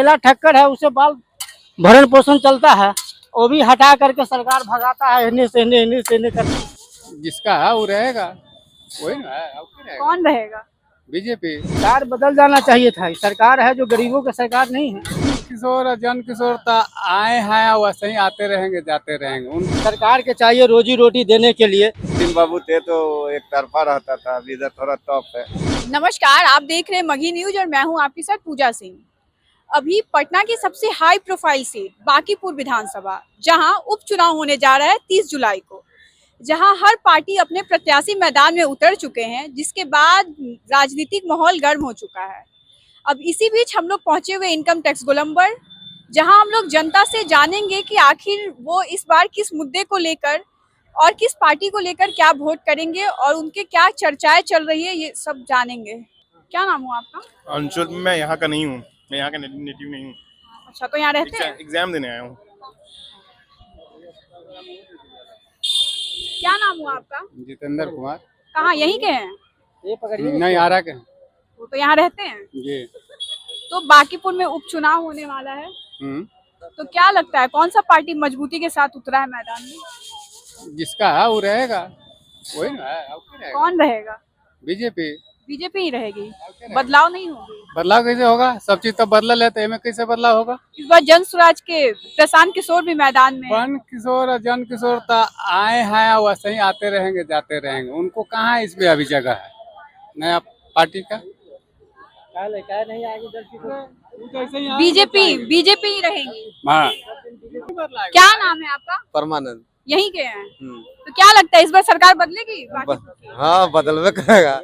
ठेला ठक्कर है उससे बाल भरण पोषण चलता है, वो भी हटा करके सरकार भगाता है, इन्हें से इन्हें करके। जिसका है वो रहेगा, वही ना है, अब क्या रहेगा? कौन रहेगा? बीजेपी। सरकार बदल जाना चाहिए था, सरकार है जो गरीबों की सरकार नहीं है। किशोर जन किशोर तो आए हैं, वैसे ही आते रहेंगे जाते रहेंगे। उन सरकार के चाहिए रोजी रोटी देने के लिए। दिन बाबू थे तो एक तरफा रहता था, अभी इधर थोड़ा टॉप है। नमस्कार, आप देख रहे हैं मगही न्यूज और मैं हूं आपके साथ पूजा सिंह। अभी पटना की सबसे हाई प्रोफाइल सीट बांकीपुर विधानसभा, जहां उपचुनाव होने जा रहा है 30 जुलाई को, जहां हर पार्टी अपने प्रत्याशी मैदान में उतर चुके हैं, जिसके बाद राजनीतिक माहौल गर्म हो चुका है। अब इसी बीच हम लोग पहुंचे हुए इनकम टैक्स गोलंबर, जहां हम लोग जनता से जानेंगे कि आखिर वो इस बार किस मुद्दे को लेकर और किस पार्टी को लेकर क्या वोट करेंगे और उनके क्या चर्चाएं चल रही है, ये सब जानेंगे। क्या नाम हुआ आपका? अंशुल, मैं यहाँ का नहीं हूँ, मैं यहाँ का नेटिव नहीं हूँ। अच्छा, तो यहाँ रहते हैं? एग्जाम देने आया हूँ। क्या नाम हुआ आपका? जितेंद्र कुमार। कहाँ, यहीं के हैं? ये पकड़िए नहीं आ रहा के वो तो यहाँ रहते हैं। जी। तो बांकीपुर में उपचुनाव होने वाला है, तो क्या लगता है कौन सा पार्टी मजबूती के साथ उतरा है मैदान में? जिसका है वो रहेगा, वही ना है, अब क्या रहेगा? कौन रहेगा? बीजेपी। बीजेपी ही रहेगी, बदलाव नहीं होगी। बदलाव कैसे होगा? सब चीज तो बदल लेते हैं, कैसे बदलाव होगा? इस बार जन स्वराज के प्रशांत किशोर भी मैदान में हैं। बन किशोर और जन किशोर तो आए हैं, वैसे ही आते रहेंगे जाते रहेंगे। उनको कहाँ इसमें अभी जगह है नया पार्टी का? नहीं आएगी बीजेपी ही रहेगी। हाँ। क्या नाम है आपका? परमानंद। यहीं के हैं। तो क्या लगता है इस बार सरकार बदलेगी बांकीपुर की? हाँ, बदलवे करेगा।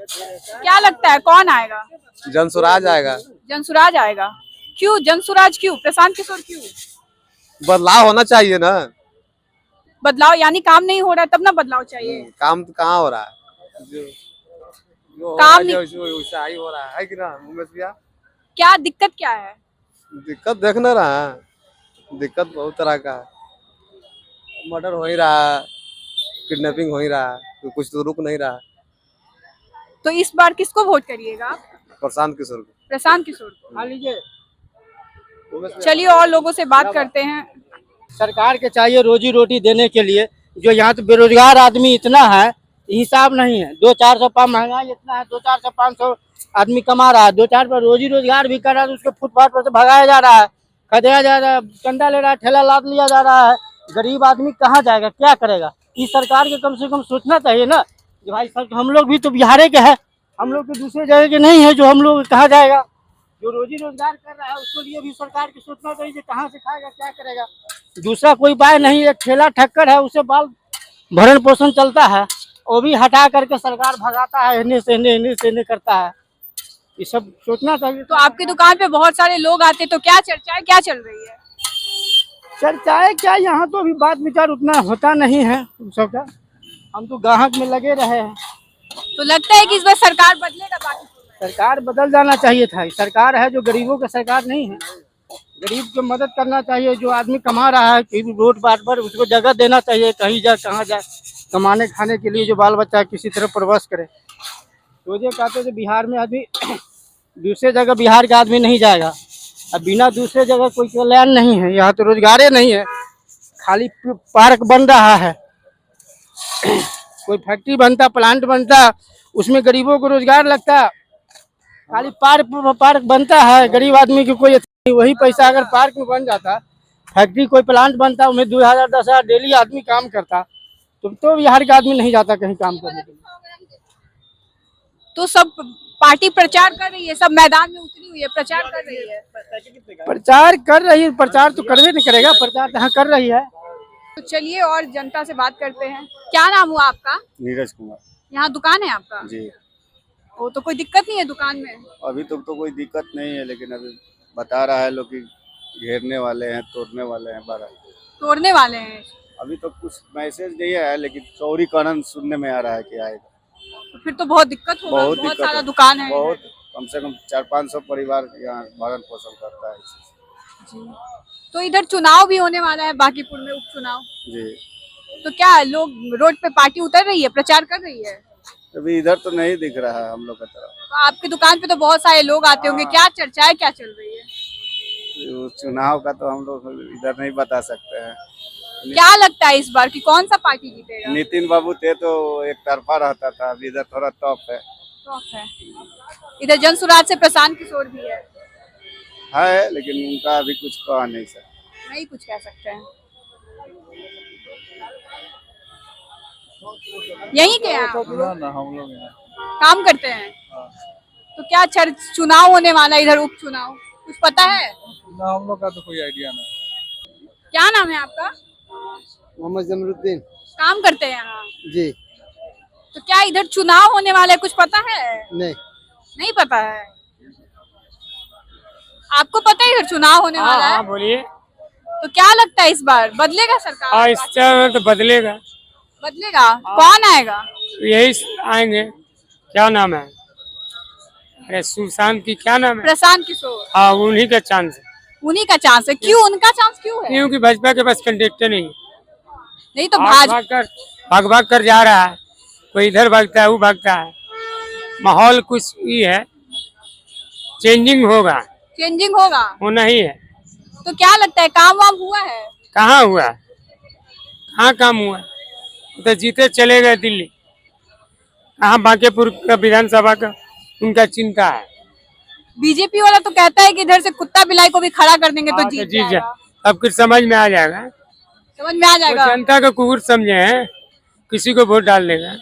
क्या लगता है कौन आएगा? जनसुराज आएगा। जनसुराज आएगा। क्यों जनसुराज, क्यों प्रशांत किशोर, क्यों? बदलाव होना चाहिए ना। बदलाव यानी काम नहीं हो रहा है तब ना बदलाव चाहिए। काम तो कहाँ हो रहा है, जो काम वैसा ही हो रहा है कि ना उमेश भैया? क्या दिक्कत क्या है? दिक्कत देख ना रहा है, दिक्कत बहुत तरह का है। मर्डर हो ही रहा है, किडनैपिंग हो ही रहा है, तो कुछ तो रुक नहीं रहा है। तो इस बार किसको वोट करिएगा आप? प्रशांत किशोर को। प्रशांत किशोर को। मान लीजिए चलिए और लोगों से बात करते हैं। सरकार के चाहिए रोजी रोटी देने के लिए। जो यहाँ तो बेरोजगार आदमी इतना है, हिसाब नहीं है। 2-400 महंगाई इतना है, 200-400-500 आदमी कमा रहा है, 2-4 पर रोजी रोजगार भी कर रहा है, तो उसको फुटपाथ पर से भगाया जा रहा है, खदेड़ा जा रहा है, चंदा ले रहा है, ठेला लाद लिया जा रहा है। गरीब आदमी कहाँ जाएगा, क्या करेगा? इस सरकार के कम से कम सोचना चाहिए ना कि भाई सर हम लोग भी तो बिहार के हैं, हम लोग तो दूसरे जगह के नहीं है, जो हम लोग कहाँ जाएगा? जो रोजी रोजगार कर रहा है उसको लिए भी सरकार को सोचना चाहिए, कहाँ से खाएगा, क्या करेगा? दूसरा कोई उपाय नहीं है। ठेला ठक्कर है उससे बाल भरण पोषण चलता है, वो भी हटा करके सरकार भगाता है, इन्हें से इन्हें करता है। ये सब सोचना चाहिए। तो आपकी दुकान पे बहुत सारे लोग आते, तो क्या चर्चा है, क्या चल रही है? चर्चाएं क्या, यहाँ तो अभी बात विचार उतना होता नहीं है सबका, हम तो ग्राहक में लगे रहे हैं। तो लगता है कि इस बार सरकार बदलेगा बांकीपुर में? सरकार बदल जाना चाहिए था, सरकार है जो गरीबों की सरकार नहीं है। गरीब को मदद करना चाहिए, जो आदमी कमा रहा है कहीं रोड बाट पर उसको जगह देना चाहिए, कहीं जाए कहाँ जाए कमाने खाने के लिए, जो बाल बच्चा किसी तरह प्रवास करे। तो ये कहते हैं बिहार में आदमी दूसरे जगह बिहार का आदमी नहीं जाएगा। अब बिना दूसरे जगह कोई कल्याण नहीं है, यहाँ तो रोजगार नहीं है, खाली पार्क बन रहा है, कोई फैक्ट्री बनता, प्लांट बनता, उसमें गरीबों को रोजगार लगता। खाली पार्क बनता है, गरीब आदमी की कोई वही पैसा अगर पार्क में बन जाता, फैक्ट्री कोई प्लांट बनता, उसमें 2000-10,000 डेली आदमी काम करता, तो बिहार का आदमी नहीं जाता कहीं काम करने के लिए। तो सब पार्टी प्रचार कर रही है, सब मैदान में उतरी हुई है, प्रचार कर रही है। प्रचार तो करवे नहीं करेगा, प्रचार तो हाँ कर रही है। तो चलिए और जनता से बात करते हैं। क्या नाम हुआ आपका? नीरज कुमार। यहाँ दुकान है आपका? जी। वो तो कोई दिक्कत नहीं है दुकान में? अभी तक तो कोई दिक्कत नहीं है, लेकिन अभी बता रहा है लोग कि घेरने वाले हैं, तोड़ने वाले हैं, बारह तोड़ने वाले हैं। अभी तो कुछ मैसेज नहीं आया, लेकिन चौड़ीकरण सुनने में आ रहा है कि आएगा। तो फिर तो बहुत दिक्कत होगा, बहुत दिक्कत सारा है। दुकान है। बहुत, कम से कम 400-500 परिवार यहाँ भरण पोषण करता है जी। तो इधर चुनाव भी होने वाला है बांकीपुर में, उपचुनाव। जी। तो क्या लोग रोड पे पार्टी उतर रही है, प्रचार कर रही है? अभी इधर तो नहीं दिख रहा है हम लोग की तरफ। तो आपकी दुकान पे तो बहुत सारे लोग आते होंगे, क्या चर्चा है, क्या चल रही है? चुनाव का तो हम लोग इधर नहीं बता सकते हैं। क्या लगता है इस बार कि कौन सा पार्टी जीतेगा? नितिन बाबू थे तो एक तरफा रहता था, अभी इधर थोड़ा टॉप है। टॉप है। इधर जन सुराज से प्रशांत किशोर भी है। लेकिन उनका अभी कुछ कहा नहीं सर। नहीं कुछ कह सकते हैं। यही के हैं आप? ना हम लोग काम करते हैं। तो क्या चुनाव होने वाला है इधर, उपचुनाव कुछ पता है? ना हम लोग का तो कोई आइडिया नहीं। क्या नाम है आपका? मोहम्मद जमरुद्दीन काम करते हैं यहाँ? जी। तो क्या इधर चुनाव होने वाला है, कुछ पता है? नहीं। नहीं पता है। आपको पता है इधर चुनाव होने वाला है? बोलिए। तो क्या लगता है इस बार बदलेगा सरकार? इस तरह तो बदलेगा। बदलेगा? कौन आएगा? यही आएंगे। क्या नाम है? अरे सुशांत की क्या नाम है? प्रशांत किशोर। हाँ, उन्हीं का चांस है। उन्हीं का चांस है। क्यों उनका चांस क्यों है? क्योंकि भाजपा के पास कैंडिडेट नहीं है। नहीं तो भाग कर जा रहा है, कोई इधर भागता है, वो भागता है। माहौल कुछ ये है, चेंजिंग होगा। चेंजिंग होगा, होना ही है। तो क्या लगता है काम वाम हुआ है? कहाँ हुआ? कहाँ काम हुआ? तो जीते चले गए दिल्ली। कहाँ बांकेपुर का विधानसभा का उनका चिंता है। बीजेपी वाला तो कहता है कि इधर से कुत्ता बिलाई को भी खड़ा कर देंगे तो जीत जाएगा। अब कुछ समझ में आ जाएगा। समझ में आ जाएगा। जनता का कुकुर समझे हैं, किसी को वोट डाल देगा।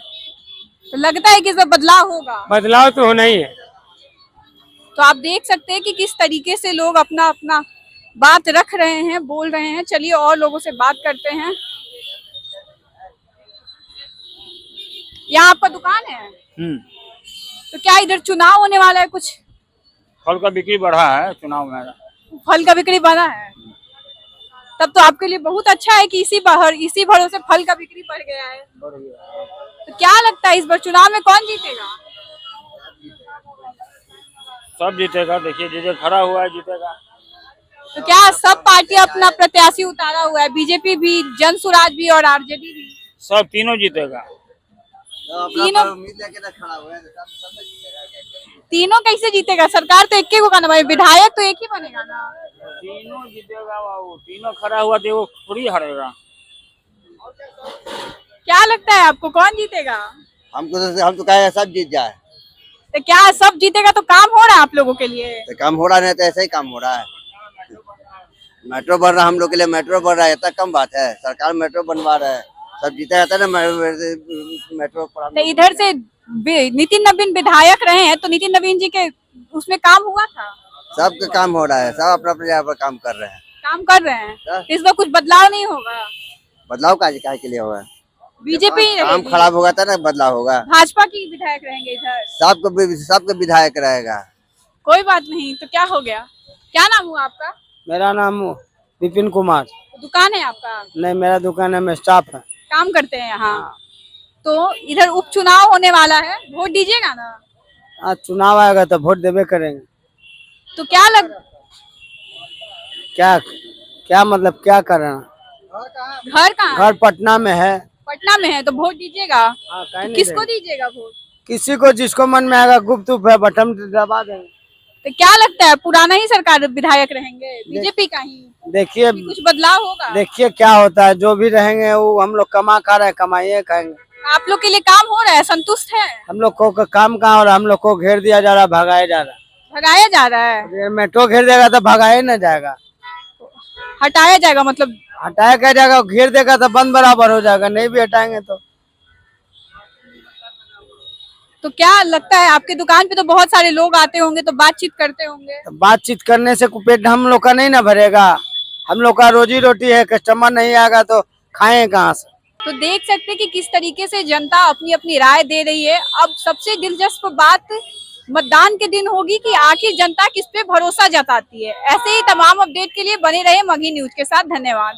तो लगता है कि इसमें बदलाव होगा। बदलाव तो होना ही है। तो आप देख सकते हैं कि किस तरीके से लोग अपना अपना बात रख रहे हैं, बोल रहे हैं। चलिए और लोगों से बात करते हैं। यहाँ आपका दुकान है? तो क्या इधर चुनाव होने वाला है कुछ? फल का बिक्री बढ़ा है चुनाव में। फल का बिक्री बढ़ा है, तब तो आपके लिए बहुत अच्छा है कि इसी भरोसे फल का बिक्री बढ़ गया है। तो क्या लगता है इस बार चुनाव में कौन जीतेगा? सब जीतेगा, देखिए जो खड़ा हुआ है जीतेगा। तो क्या सब पार्टी अपना प्रत्याशी उतारा हुआ है? बीजेपी भी, जन सुराज भी और आरजेडी भी? सब तीनों जीतेगा। तीनों कैसे जीतेगा? सरकार तो एक ही को करना भाई, विधायक तो एक ही बनेगा ना। तीनों जीतेगा बाबू, तीनों खड़ा हुआ देखो थोड़ी हारेगा। क्या लगता है आपको कौन जीतेगा? हम तो कहे सब जीत जाए। तो क्या सब जीतेगा तो काम हो रहा है आप लोगों के लिए? तो काम हो रहा नहीं तो ऐसे ही काम हो रहा है। मेट्रो बन रहा, हम लोग के लिए मेट्रो बन रहा है, इतना कम बात है। सरकार मेट्रो बनवा रहा है, सब जीता जाता है ना मेट्रो पर। तो इधर से नितिन नवीन विधायक रहे हैं, तो नितिन नवीन जी के उसमें काम हुआ था? सबका काम हो रहा है, सब अपना अपने जगह पर काम कर रहे हैं। काम कर रहे हैं। इस बार कुछ बदलाव नहीं होगा? बदलाव काहे के लिए होगा? बीजेपी काम खराब होगा तो ना बदलाव होगा। भाजपा की विधायक रहेंगे इधर? सबका विधायक रहेगा। कोई बात नहीं। तो क्या हो गया? क्या नाम हुआ आपका? मेरा नाम विपिन कुमार। दुकान है आपका? नहीं, मेरा दुकान है, मैं स्टाफ है। काम करते हैं यहाँ? तो इधर उपचुनाव होने वाला है, वोट दीजिएगा ना? आज चुनाव आएगा तो वोट देवे करेंगे। तो क्या क्या मतलब क्या करना? घर कहाँ? घर पटना में है। पटना में है तो वोट दीजिएगा। तो किसको दीजिएगा वोट? किसी को जिसको मन में आएगा, गुप्त है, बटन दबा देंगे। तो क्या लगता है पुराना ही सरकार विधायक रहेंगे, बीजेपी का ही? देखिए कुछ बदलाव होगा? देखिए क्या होता है। जो भी रहेंगे वो हम लोग कमा खा रहे हैं, कमाइए खाएंगे। आप लोग के लिए काम हो रहा है, संतुष्ट है? हम लोग को काम कहाँ हो रहा है? हम लोग को घेर दिया जा रहा है, भगाया जा रहा है। भगाया जा रहा है? अगर मेट्रो घेर देगा तो भगाया ना जाएगा, हटाया जाएगा मतलब? हटाया क्या जाएगा? घेर देगा तो बंद बराबर हो जाएगा, नहीं भी हटाएंगे तो क्या लगता है आपके दुकान पे तो बहुत सारे लोग आते होंगे, तो बातचीत करते होंगे? तो बातचीत करने से पेट हम लोग का नहीं ना भरेगा। हम लोग का रोजी रोटी है, कस्टमर नहीं आएगा तो खाएं कहाँ से? तो देख सकते हैं कि किस तरीके से जनता अपनी अपनी राय दे रही है। अब सबसे दिलचस्प बात मतदान के दिन होगी कि आखिर जनता किस पे भरोसा जताती है। ऐसे ही तमाम अपडेट के लिए बने रहे मगही न्यूज के साथ। धन्यवाद।